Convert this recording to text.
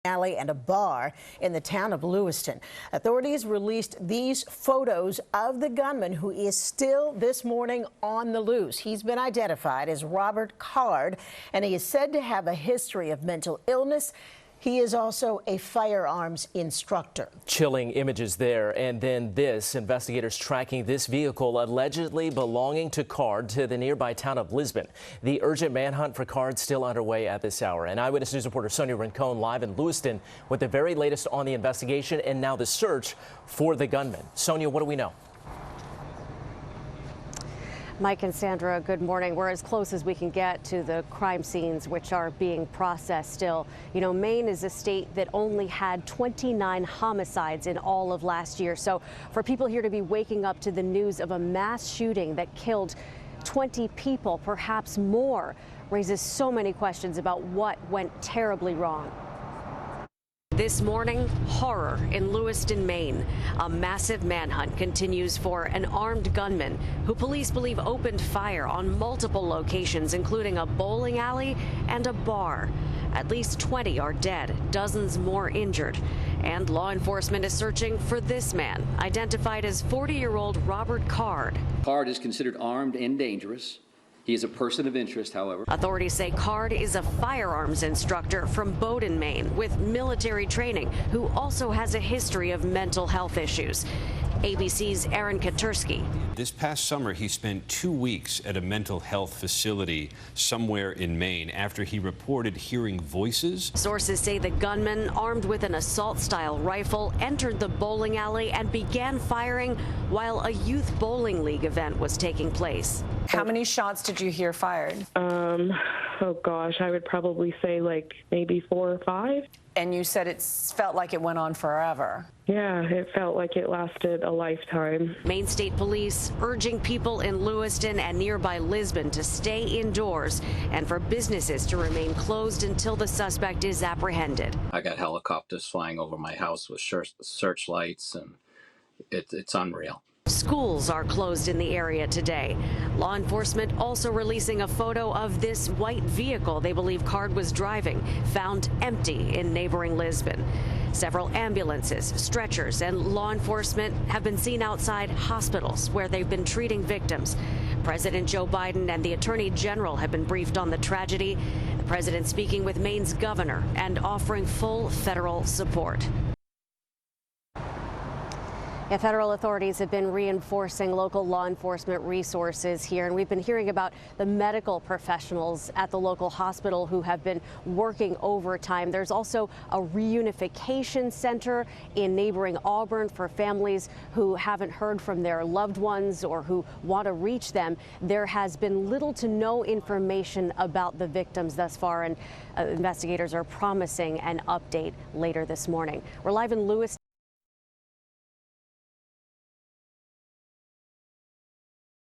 alley and a bar in the town of Lewiston. Authorities released these photos of the gunman, who is still this morning on the loose. He's been identified as Robert Card, and he is said to have a history of mental illness. He is also a firearms instructor. Chilling images there. And then this, investigators tracking this vehicle allegedly belonging to Card to the nearby town of Lisbon. The urgent manhunt for Card still underway at this hour. And Eyewitness News reporter Sonia Rincon live in Lewiston with the very latest on the investigation and now the search for the gunman. Sonia, what do we know? Mike and Sandra, good morning. We're as close as we can get to the crime scenes, which are being processed still. You know, Maine is a state that only had 29 homicides in all of last year. So for people here to be waking up to the news of a mass shooting that killed 20 people, perhaps more, raises so many questions about what went terribly wrong. This morning, horror in Lewiston, Maine. A massive manhunt continues for an armed gunman who police believe opened fire on multiple locations, including a bowling alley and a bar. At least 20 are dead, dozens more injured. And law enforcement is searching for this man, identified as 40-year-old Robert Card. Card is considered armed and dangerous. He is a person of interest, however. Authorities say Card is a firearms instructor from Bowdoin, Maine, with military training, who also has a history of mental health issues. ABC's Aaron Katursky. This past summer, he spent 2 weeks at a mental health facility somewhere in Maine after he reported hearing voices. Sources say the gunman, armed with an assault-style rifle, entered the bowling alley and began firing while a youth bowling league event was taking place. How many shots did you hear fired? Oh gosh, I would probably say like maybe 4 or 5. And you said it felt like it went on forever. Yeah, it felt like it lasted a lifetime. Maine State Police urging people in Lewiston and nearby Lisbon to stay indoors and for businesses to remain closed until the suspect is apprehended. I got helicopters flying over my house with searchlights, and it's unreal. Schools are closed in the area today. Law enforcement also releasing a photo of this white vehicle they believe Card was driving, found empty in neighboring Lisbon. Several ambulances, stretchers, and law enforcement have been seen outside hospitals where they've been treating victims. President Joe Biden and the Attorney General have been briefed on the tragedy. The president speaking with Maine's governor and offering full federal support. Yeah, federal authorities have been reinforcing local law enforcement resources here, and we've been hearing about the medical professionals at the local hospital who have been working overtime. There's also a reunification center in neighboring Auburn for families who haven't heard from their loved ones or who want to reach them. There has been little to no information about the victims thus far, and investigators are promising an update later this morning. We're live in Lewiston.